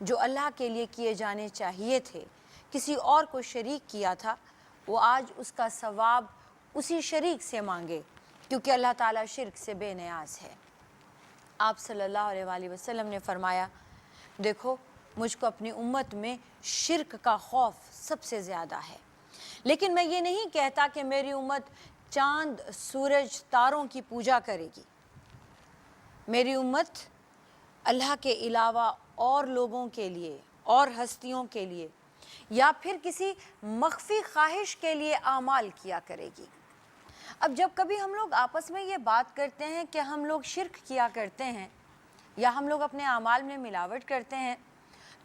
جو اللہ کے لیے کیے جانے چاہیے تھے کسی اور کو شریک کیا تھا، وہ آج اس کا ثواب اسی شریک سے مانگے، کیونکہ اللہ تعالیٰ شرک سے بے نیاز ہے۔ آپ صلی اللہ علیہ وآلہ وسلم نے فرمایا، دیکھو مجھ کو اپنی امت میں شرک کا خوف سب سے زیادہ ہے، لیکن میں یہ نہیں کہتا کہ میری امت چاند، سورج، تاروں کی پوجا کرے گی۔ میری امت اللہ کے علاوہ اور لوگوں کے لیے اور ہستیوں کے لیے یا پھر کسی مخفی خواہش کے لیے اعمال کیا کرے گی۔ اب جب کبھی ہم لوگ آپس میں یہ بات کرتے ہیں کہ ہم لوگ شرک کیا کرتے ہیں یا ہم لوگ اپنے اعمال میں ملاوٹ کرتے ہیں،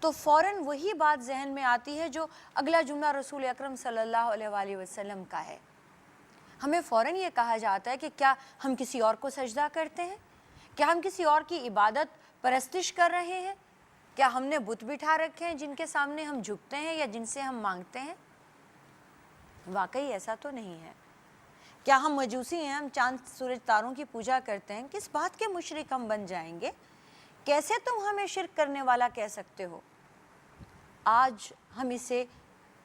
تو فوراً وہی بات ذہن میں آتی ہے جو اگلا جملہ رسول اکرم صلی اللہ علیہ وآلہ وسلم کا ہے۔ ہمیں فوراً یہ کہا جاتا ہے کہ کیا ہم کسی اور کو سجدہ کرتے ہیں؟ کیا ہم کسی اور کی عبادت پرستش کر رہے ہیں؟ کیا ہم نے بت بٹھا رکھے ہیں جن کے سامنے ہم جھکتے ہیں یا جن سے ہم مانگتے ہیں؟ واقعی ایسا تو نہیں ہے۔ کیا ہم مجوسی ہیں، ہم چاند، سورج، تاروں کی پوجا کرتے ہیں؟ کس بات کے مشرک ہم بن جائیں گے؟ کیسے تم ہمیں شرک کرنے والا کہہ سکتے ہو؟ آج ہم اسے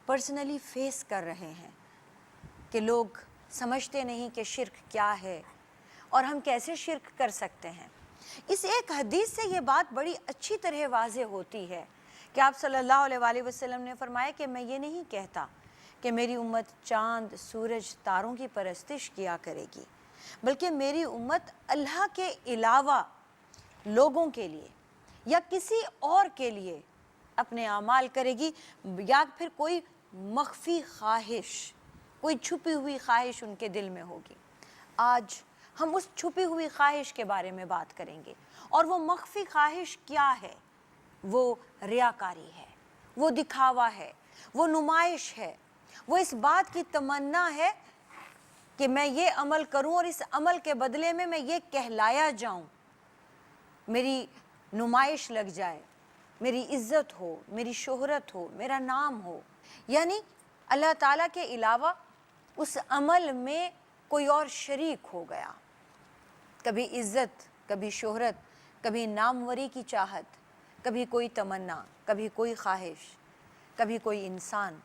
پرسنلی فیس کر رہے ہیں کہ لوگ سمجھتے نہیں کہ شرک کیا ہے اور ہم کیسے شرک کر سکتے ہیں۔ اس ایک حدیث سے یہ بات بڑی اچھی طرح واضح ہوتی ہے کہ آپ صلی اللہ علیہ وآلہ وسلم نے فرمایا کہ میں یہ نہیں کہتا کہ میری امت چاند، سورج، تاروں کی پرستش کیا کرے گی، بلکہ میری امت اللہ کے علاوہ لوگوں کے لیے یا کسی اور کے لیے اپنے اعمال کرے گی، یا پھر کوئی مخفی خواہش، کوئی چھپی ہوئی خواہش ان کے دل میں ہوگی۔ آج ہم اس چھپی ہوئی خواہش کے بارے میں بات کریں گے، اور وہ مخفی خواہش کیا ہے؟ وہ ریاکاری ہے، وہ دکھاوا ہے، وہ نمائش ہے، وہ اس بات کی تمنا ہے کہ میں یہ عمل کروں اور اس عمل کے بدلے میں یہ کہلایا جاؤں، میری نمائش لگ جائے، میری عزت ہو، میری شہرت ہو، میرا نام ہو۔ یعنی اللہ تعالیٰ کے علاوہ اس عمل میں کوئی اور شریک ہو گیا۔ کبھی عزت، کبھی شہرت، کبھی ناموری کی چاہت، کبھی کوئی تمنا، کبھی کوئی خواہش، کبھی کوئی انسان۔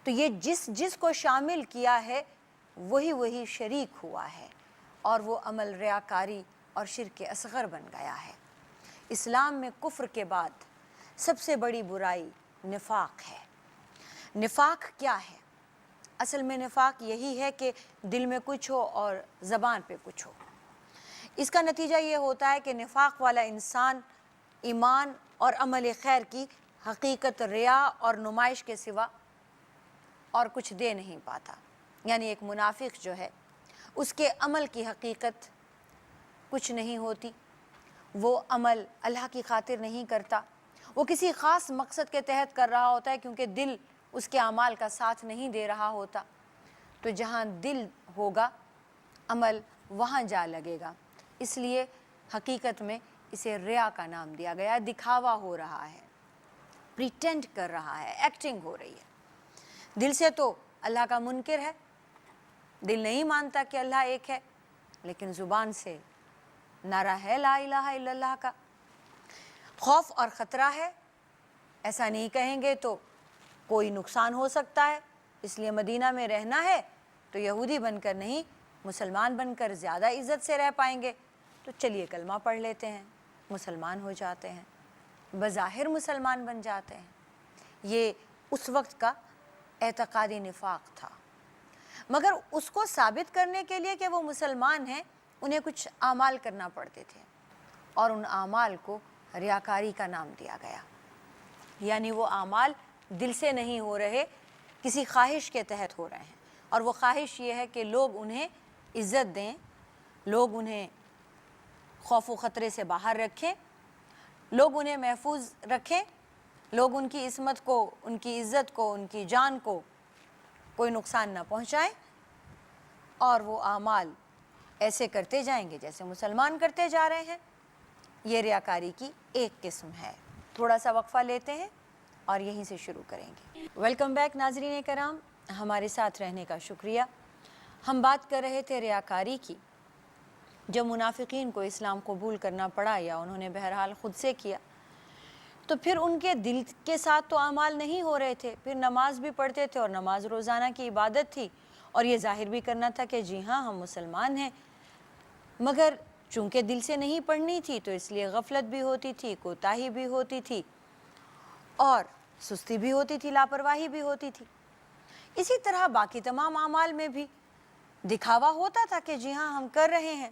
تو یہ جس کو شامل کیا ہے وہی شریک ہوا ہے، اور وہ عمل ریاکاری اور شرک اصغر بن گیا ہے۔ اسلام میں کفر کے بعد سب سے بڑی برائی نفاق ہے۔ نفاق کیا ہے؟ اصل میں نفاق یہی ہے کہ دل میں کچھ ہو اور زبان پہ کچھ ہو۔ اس کا نتیجہ یہ ہوتا ہے کہ نفاق والا انسان ایمان اور عمل خیر کی حقیقت ریا اور نمائش کے سوا اور کچھ دے نہیں پاتا۔ یعنی ایک منافق جو ہے اس کے عمل کی حقیقت کچھ نہیں ہوتی، وہ عمل اللہ کی خاطر نہیں کرتا، وہ کسی خاص مقصد کے تحت کر رہا ہوتا ہے کیونکہ دل اس کے اعمال کا ساتھ نہیں دے رہا ہوتا۔ تو جہاں دل ہوگا عمل وہاں جا لگے گا، اس لیے حقیقت میں اسے ریا کا نام دیا گیا۔ دکھاوا ہو رہا ہے، پریٹینڈ کر رہا ہے، ایکٹنگ ہو رہی ہے۔ دل سے تو اللہ کا منکر ہے، دل نہیں مانتا کہ اللہ ایک ہے، لیکن زبان سے نعرہ ہے لا الہ الا اللہ کا۔ خوف اور خطرہ ہے، ایسا نہیں کہیں گے تو کوئی نقصان ہو سکتا ہے، اس لیے مدینہ میں رہنا ہے تو یہودی بن کر نہیں، مسلمان بن کر زیادہ عزت سے رہ پائیں گے، تو چلیے کلمہ پڑھ لیتے ہیں، مسلمان ہو جاتے ہیں، بظاہر مسلمان بن جاتے ہیں۔ یہ اس وقت کا اعتقادی نفاق تھا، مگر اس کو ثابت کرنے کے لیے کہ وہ مسلمان ہیں انہیں کچھ اعمال کرنا پڑتے تھے، اور ان اعمال کو ریاکاری کا نام دیا گیا۔ یعنی وہ اعمال دل سے نہیں ہو رہے، کسی خواہش کے تحت ہو رہے ہیں، اور وہ خواہش یہ ہے کہ لوگ انہیں عزت دیں، لوگ انہیں خوف و خطرے سے باہر رکھیں، لوگ انہیں محفوظ رکھیں، لوگ ان کی عصمت کو، ان کی عزت کو، ان کی جان کو کوئی نقصان نہ پہنچائیں، اور وہ اعمال ایسے کرتے جائیں گے جیسے مسلمان کرتے جا رہے ہیں۔ یہ ریاکاری کی ایک قسم ہے۔ تھوڑا سا وقفہ لیتے ہیں اور یہیں سے شروع کریں گے۔ ویلکم بیک ناظرین کرام، ہمارے ساتھ رہنے کا شکریہ۔ ہم بات کر رہے تھے ریاکاری کی، جب منافقین کو اسلام قبول کرنا پڑا یا انہوں نے بہرحال خود سے کیا، تو پھر ان کے دل کے ساتھ تو اعمال نہیں ہو رہے تھے، پھر نماز بھی پڑھتے تھے اور نماز روزانہ کی عبادت تھی اور یہ ظاہر بھی کرنا تھا کہ جی ہاں ہم مسلمان ہیں، مگر چونکہ دل سے نہیں پڑھنی تھی تو اس لیے غفلت بھی ہوتی تھی، کوتاہی بھی ہوتی تھی اور سستی بھی ہوتی تھی، لاپرواہی بھی ہوتی تھی۔ اسی طرح باقی تمام اعمال میں بھی دکھاوا ہوتا تھا کہ جی ہاں ہم کر رہے ہیں،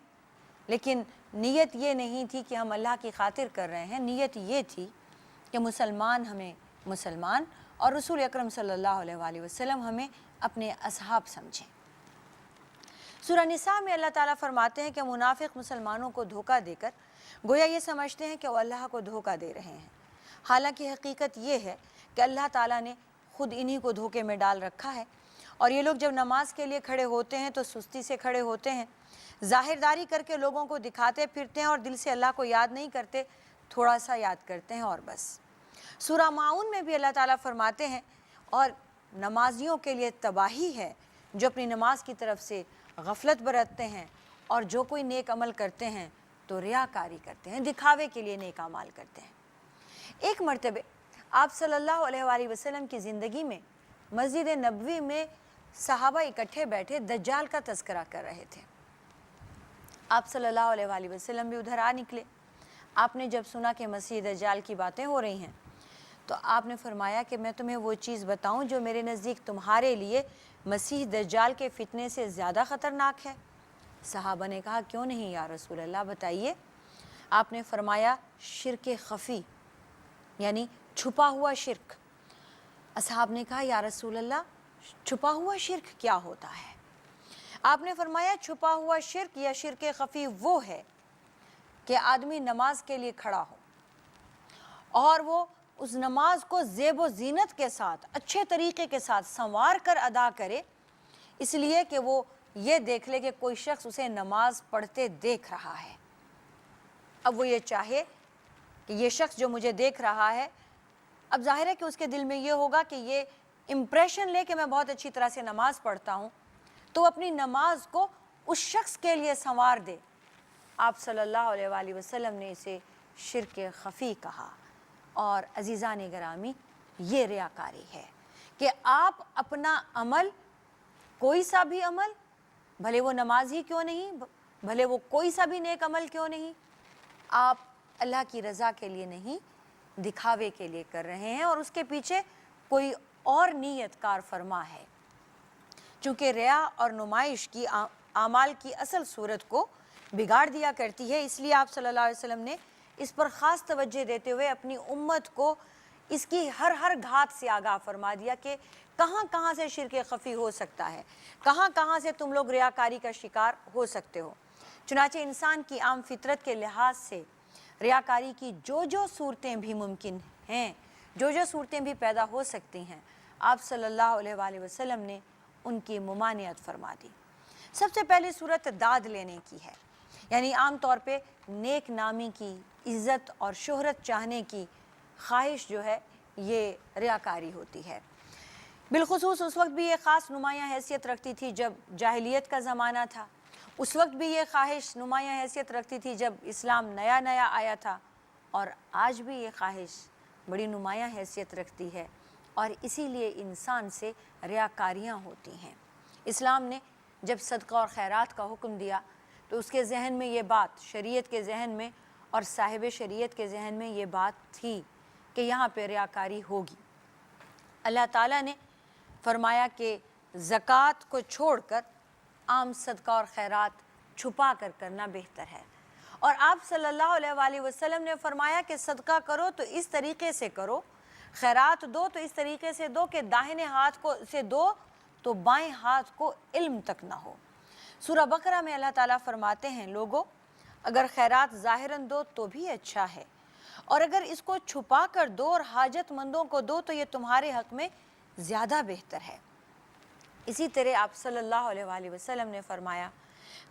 لیکن نیت یہ نہیں تھی کہ ہم اللہ کی خاطر کر رہے ہیں، نیت یہ تھی کہ مسلمان ہمیں مسلمان اور رسول اکرم صلی اللہ علیہ وآلہ وسلم ہمیں اپنے اصحاب سمجھیں۔ سورہ نساء میں اللہ تعالیٰ فرماتے ہیں کہ منافق مسلمانوں کو دھوکہ دے کر گویا یہ سمجھتے ہیں کہ وہ اللہ کو دھوکہ دے رہے ہیں، حالانکہ حقیقت یہ ہے کہ اللہ تعالیٰ نے خود انہی کو دھوکے میں ڈال رکھا ہے، اور یہ لوگ جب نماز کے لیے کھڑے ہوتے ہیں تو سستی سے کھڑے ہوتے ہیں، ظاہرداری کر کے لوگوں کو دکھاتے پھرتے ہیں اور دل سے اللہ کو یاد نہیں کرتے، تھوڑا سا یاد کرتے ہیں اور بس۔ سورہ ماعون میں بھی اللہ تعالیٰ فرماتے ہیں اور نمازیوں کے لیے تباہی ہے جو اپنی نماز کی طرف سے غفلت برتتے ہیں اور جو کوئی نیک عمل کرتے ہیں تو ریاکاری کرتے ہیں، دکھاوے کے لیے نیک اعمال کرتے ہیں۔ ایک مرتبہ آپ صلی اللہ علیہ وآلہ وسلم کی زندگی میں مسجد نبوی میں صحابہ اکٹھے بیٹھے دجال کا تذکرہ کر رہے تھے۔ آپ صلی اللہ علیہ وآلہ وسلم بھی ادھر آ نکلے۔ آپ نے جب سنا کہ مسیح دجال کی باتیں ہو رہی ہیں تو آپ نے فرمایا کہ میں تمہیں وہ چیز بتاؤں جو میرے نزدیک تمہارے لیے مسیح دجال کے فتنے سے زیادہ خطرناک ہے؟ صحابہ نے کہا کیوں نہیں یا رسول اللہ، بتائیے۔ آپ نے فرمایا شرک خفی، یعنی چھپا ہوا شرک۔ اصحاب نے کہا یا رسول اللہ چھپا ہوا شرک کیا ہوتا ہے؟ آپ نے فرمایا چھپا ہوا شرک یا شرک خفی وہ ہے کہ آدمی نماز کے لیے کھڑا ہو اور وہ اس نماز کو زیب و زینت کے ساتھ اچھے طریقے کے ساتھ سنوار کر ادا کرے، اس لیے کہ وہ یہ دیکھ لے کہ کوئی شخص اسے نماز پڑھتے دیکھ رہا ہے۔ اب وہ یہ چاہے کہ یہ شخص جو مجھے دیکھ رہا ہے، اب ظاہر ہے کہ اس کے دل میں یہ ہوگا کہ یہ امپریشن لے کہ میں بہت اچھی طرح سے نماز پڑھتا ہوں، تو اپنی نماز کو اس شخص کے لیے سنوار دے۔ آپ صلی اللہ علیہ وآلہ وسلم نے اسے شرک خفی کہا۔ اور عزیزان گرامی، یہ ریاکاری ہے کہ آپ اپنا عمل، کوئی سا بھی عمل، بھلے وہ نماز ہی کیوں نہیں، بھلے وہ کوئی سا بھی نیک عمل کیوں نہیں، آپ اللہ کی رضا کے لیے نہیں، دکھاوے کے لیے کر رہے ہیں اور اس کے پیچھے کوئی اور نیت کار فرما ہے۔ چونکہ ریا اور نمائش کی اعمال کی اصل صورت کو بگاڑ دیا کرتی ہے، اس لیے آپ صلی اللہ علیہ وسلم نے اس پر خاص توجہ دیتے ہوئے اپنی امت کو اس کی ہر گھات سے آگاہ فرما دیا کہ کہاں کہاں سے شرک خفی ہو سکتا ہے، کہاں کہاں سے تم لوگ ریاکاری کا شکار ہو سکتے ہو۔ چنانچہ انسان کی عام فطرت کے لحاظ سے ریاکاری کی جو صورتیں بھی ممکن ہیں، جو صورتیں بھی پیدا ہو سکتی ہیں، آپ صلی اللہ علیہ وآلہ وسلم نے ان کی ممانعت فرما دی۔ سب سے پہلی صورت داد لینے کی ہے، یعنی عام طور پہ نیک نامی کی، عزت اور شہرت چاہنے کی خواہش جو ہے یہ ریاکاری ہوتی ہے۔ بالخصوص اس وقت بھی یہ خاص نمایاں حیثیت رکھتی تھی جب جاہلیت کا زمانہ تھا، اس وقت بھی یہ خواہش نمایاں حیثیت رکھتی تھی جب اسلام نیا آیا تھا، اور آج بھی یہ خواہش بڑی نمایاں حیثیت رکھتی ہے، اور اسی لیے انسان سے ریاکاریاں ہوتی ہیں۔ اسلام نے جب صدقہ اور خیرات کا حکم دیا تو اس کے ذہن میں یہ بات، شریعت کے ذہن میں اور صاحب شریعت کے ذہن میں یہ بات تھی کہ یہاں پہ ریاکاری ہوگی۔ اللہ تعالیٰ نے فرمایا کہ زکوٰۃ کو چھوڑ کر عام صدقہ اور خیرات چھپا کر کرنا بہتر ہے، اور آپ صلی اللہ علیہ وآلہ وسلم نے فرمایا کہ صدقہ کرو تو اس طریقے سے کرو، خیرات دو تو اس طریقے سے دو کہ داہنے ہاتھ کو سے دو تو بائیں ہاتھ کو علم تک نہ ہو۔ سورہ بقرہ میں اللہ تعالیٰ فرماتے ہیں لوگو اگر خیرات ظاہراً دو تو بھی اچھا ہے، اور اگر اس کو چھپا کر دو اور حاجت مندوں کو دو تو یہ تمہارے حق میں زیادہ بہتر ہے۔ اسی طرح آپ صلی اللہ علیہ وآلہ وسلم نے فرمایا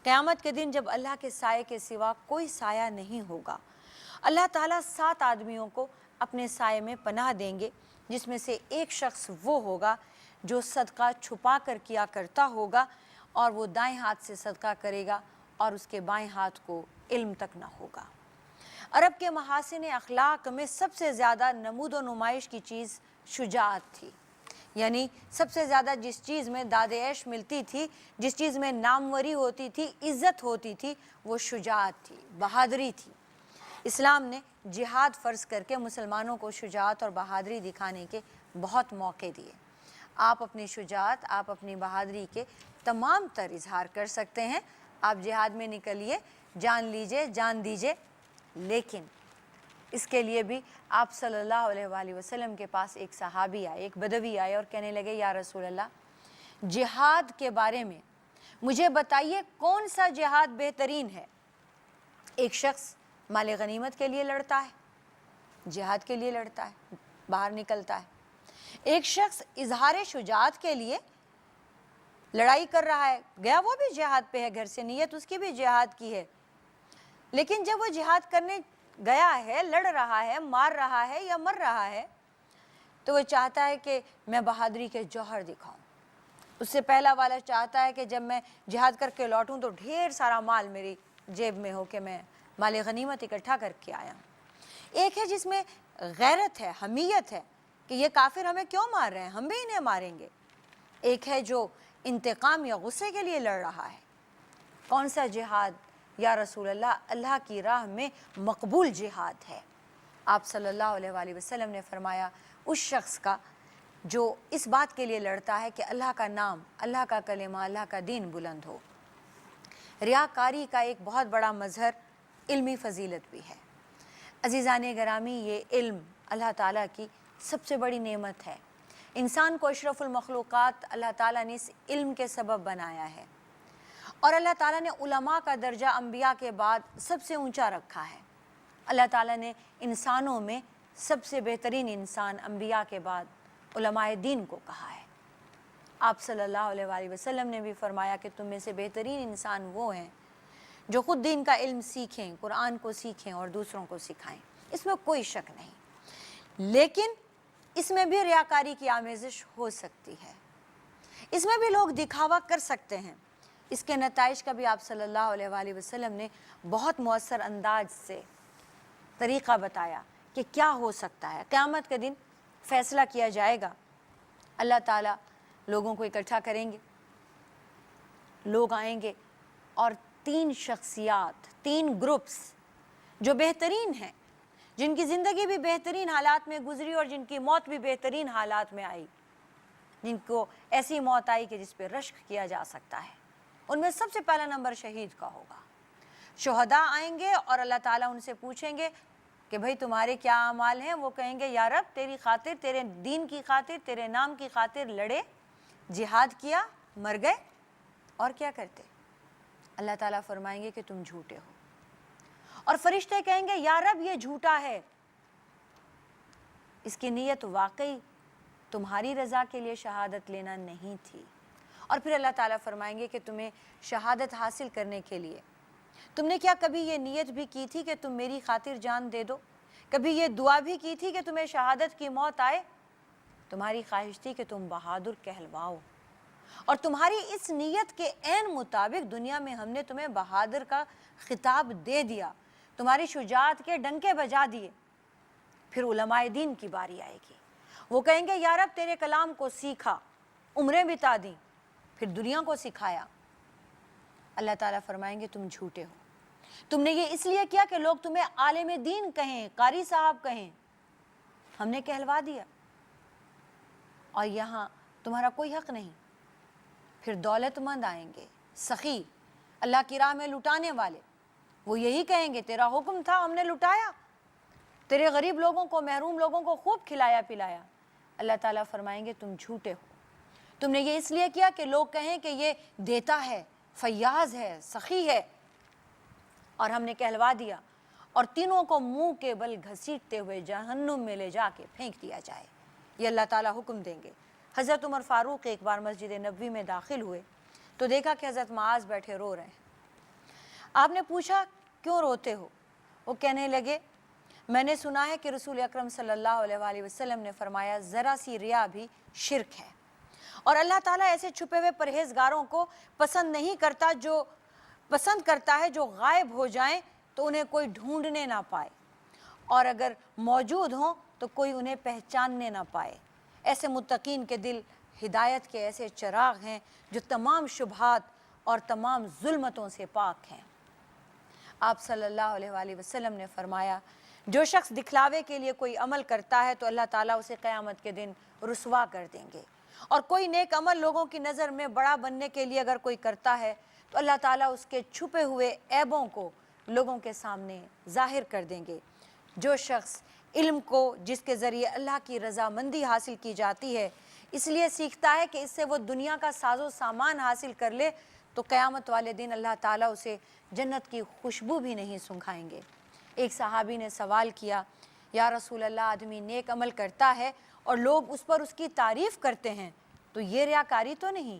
قیامت کے دن جب اللہ کے سائے کے سوا کوئی سایہ نہیں ہوگا، اللہ تعالیٰ 7 آدمیوں کو اپنے سائے میں پناہ دیں گے، جس میں سے ایک شخص وہ ہوگا جو صدقہ چھپا کر کیا کرتا ہوگا، اور وہ دائیں ہاتھ سے صدقہ کرے گا اور اس کے بائیں ہاتھ کو علم تک نہ ہوگا۔ عرب کے محاسن اخلاق میں سب سے زیادہ نمود و نمائش کی چیز شجاعت تھی، یعنی سب سے زیادہ جس چیز میں داد عیش ملتی تھی، جس چیز میں ناموری ہوتی تھی، عزت ہوتی تھی، وہ شجاعت تھی، بہادری تھی۔ اسلام نے جہاد فرض کر کے مسلمانوں کو شجاعت اور بہادری دکھانے کے بہت موقع دیے۔ آپ اپنی شجاعت، آپ اپنی بہادری کے تمام تر اظہار کر سکتے ہیں، آپ جہاد میں نکلیے، جان لیجئے، جان دیجئے، لیکن اس کے لیے بھی آپ صلی اللہ علیہ وآلہ وسلم کے پاس ایک صحابی آئے، ایک بدوی آئے اور کہنے لگے یا رسول اللہ جہاد کے بارے میں مجھے بتائیے کون سا جہاد بہترین ہے۔ ایک شخص مال غنیمت کے لیے لڑتا ہے، جہاد کے لیے لڑتا ہے، باہر نکلتا ہے۔ ایک شخص اظہار شجاعت کے لیے لڑائی کر رہا ہے، گیا وہ بھی جہاد پہ ہے، گھر سے نیت اس کی بھی جہاد کی ہے، لیکن جب وہ جہاد کرنے گیا ہے، لڑ رہا ہے، مار رہا ہے یا مر رہا ہے، تو وہ چاہتا ہے کہ میں بہادری کے جوہر دکھاؤں۔ اس سے پہلا والا چاہتا ہے کہ جب میں جہاد کر کے لوٹوں تو ڈھیر سارا مال میری جیب میں ہو کہ میں مال غنیمت اکٹھا کر کے آیا ہوں۔ ایک ہے جس میں غیرت ہے، حمیت ہے کہ یہ کافر ہمیں کیوں مار رہے ہیں، ہم بھی انہیں ماریں گے۔ ایک ہے جو انتقام یا غصے کے لیے لڑ رہا ہے۔ کون سا جہاد یا رسول اللہ؟ اللہ کی راہ میں مقبول جہاد ہے۔ آپ صلی اللہ علیہ وآلہ وسلم نے فرمایا اس شخص کا جو اس بات کے لیے لڑتا ہے کہ اللہ کا نام، اللہ کا کلمہ، اللہ کا دین بلند ہو۔ ریاکاری کا ایک بہت بڑا مظہر علمی فضیلت بھی ہے۔ عزیزان گرامی، یہ علم اللہ تعالیٰ کی سب سے بڑی نعمت ہے۔ انسان کو اشرف المخلوقات اللہ تعالیٰ نے اس علم کے سبب بنایا ہے، اور اللہ تعالیٰ نے علماء کا درجہ انبیاء کے بعد سب سے اونچا رکھا ہے۔ اللہ تعالیٰ نے انسانوں میں سب سے بہترین انسان انبیاء کے بعد علماء دین کو کہا ہے۔ آپ صلی اللہ علیہ وآلہ وسلم نے بھی فرمایا کہ تم میں سے بہترین انسان وہ ہیں جو خود دین کا علم سیکھیں، قرآن کو سیکھیں اور دوسروں کو سکھائیں۔ اس میں کوئی شک نہیں، لیکن اس میں بھی ریاکاری کی آمیزش ہو سکتی ہے، اس میں بھی لوگ دکھاوا کر سکتے ہیں۔ اس کے نتائج کا بھی آپ صلی اللہ علیہ وآلہ وسلم نے بہت مؤثر انداز سے طریقہ بتایا کہ کیا ہو سکتا ہے۔ قیامت کے دن فیصلہ کیا جائے گا، اللہ تعالیٰ لوگوں کو اکٹھا کریں گے، لوگ آئیں گے اور تین شخصیات، تین گروپس جو بہترین ہیں، جن کی زندگی بھی بہترین حالات میں گزری اور جن کی موت بھی بہترین حالات میں آئی، جن کو ایسی موت آئی کہ جس پہ رشک کیا جا سکتا ہے، ان میں سب سے پہلا نمبر شہید کا ہوگا۔ شہداء آئیں گے اور اللہ تعالیٰ ان سے پوچھیں گے کہ بھئی تمہارے کیا اعمال ہیں؟ وہ کہیں گے یا رب تیری خاطر، تیرے دین کی خاطر، تیرے نام کی خاطر لڑے، جہاد کیا، مر گئے، اور کیا کرتے؟ اللہ تعالیٰ فرمائیں گے کہ تم جھوٹے ہو، اور فرشتے کہیں گے یا رب یہ جھوٹا ہے، اس کی نیت واقعی تمہاری رضا کے لیے شہادت لینا نہیں تھی۔ اور پھر اللہ تعالیٰ فرمائیں گے کہ تمہیں شہادت حاصل کرنے کے لیے تم نے کیا کبھی یہ نیت بھی کی تھی کہ تم میری خاطر جان دے دو؟ کبھی یہ دعا بھی کی تھی کہ تمہیں شہادت کی موت آئے؟ تمہاری خواہش تھی کہ تم بہادر کہلواؤ، اور تمہاری اس نیت کے عین مطابق دنیا میں ہم نے تمہیں بہادر کا خطاب دے دیا، تمہاری شجاعت کے ڈنکے بجا دیے۔ پھر علماء دین کی باری آئے گی، وہ کہیں گے یا رب تیرے کلام کو سیکھا، عمریں بتا دیں، پھر دنیا کو سکھایا۔ اللہ تعالیٰ فرمائیں گے تم جھوٹے ہو، تم نے یہ اس لیے کیا کہ لوگ تمہیں عالم دین کہیں، قاری صاحب کہیں، ہم نے کہلوا دیا، اور یہاں تمہارا کوئی حق نہیں۔ پھر دولت مند آئیں گے، سخی، اللہ کی راہ میں لٹانے والے، وہ یہی کہیں گے تیرا حکم تھا ہم نے لٹایا، تیرے غریب لوگوں کو، محروم لوگوں کو خوب کھلایا پلایا۔ اللہ تعالیٰ فرمائیں گے تم جھوٹے ہو، تم نے یہ اس لیے کیا کہ لوگ کہیں کہ یہ دیتا ہے، فیاض ہے، سخی ہے، اور ہم نے کہلوا دیا، اور تینوں کو منہ کے بل گھسیٹتے ہوئے جہنم میں لے جا کے پھینک دیا جائے۔ یہ اللہ تعالیٰ حکم دیں گے۔ حضرت عمر فاروق ایک بار مسجد نبوی میں داخل ہوئے تو دیکھا کہ حضرت معاذ بیٹھے رو رہے ہیں۔ آپ نے پوچھا کیوں روتے ہو؟ وہ کہنے لگے میں نے سنا ہے کہ رسول اکرم صلی اللہ علیہ وآلہ وسلم نے فرمایا ذرا سی ریا بھی شرک ہے، اور اللہ تعالیٰ ایسے چھپے ہوئے پرہیزگاروں کو پسند نہیں کرتا، جو پسند کرتا ہے جو غائب ہو جائیں تو انہیں کوئی ڈھونڈنے نہ پائے۔ اور اگر موجود ہوں تو کوئی انہیں پہچاننے نہ پائے۔ ایسے متقین کے دل ہدایت کے ایسے چراغ ہیں جو تمام شبہات اور تمام ظلمتوں سے پاک ہیں۔ آپ صلی اللہ علیہ وآلہ وسلم نے فرمایا، جو شخص دکھلاوے کے لیے کوئی عمل کرتا ہے تو اللہ تعالیٰ اسے قیامت کے دن رسوا کر دیں گے، اور کوئی نیک عمل لوگوں کی نظر میں بڑا بننے کے لیے اگر کوئی کرتا ہے تو اللہ تعالیٰ اس کے چھپے ہوئے عیبوں کو لوگوں کے سامنے ظاہر کر دیں گے۔ جو شخص علم کو جس کے ذریعے اللہ کی رضامندی حاصل کی جاتی ہے اس لیے سیکھتا ہے کہ اس سے وہ دنیا کا ساز و سامان حاصل کر لے، تو قیامت والے دن اللہ تعالیٰ اسے جنت کی خوشبو بھی نہیں سنگھائیں گے۔ ایک صحابی نے سوال کیا، یا رسول اللہ، آدمی نیک عمل کرتا ہے اور لوگ اس پر اس کی تعریف کرتے ہیں، تو یہ ریاکاری تو نہیں؟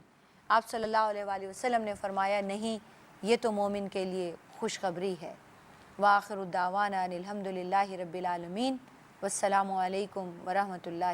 آپ صلی اللہ علیہ وآلہ وسلم نے فرمایا، نہیں، یہ تو مومن کے لیے خوشخبری ہے۔ وآخر الدعوانا ان الحمد للہ رب العالمین، والسلام علیکم ورحمۃ اللہ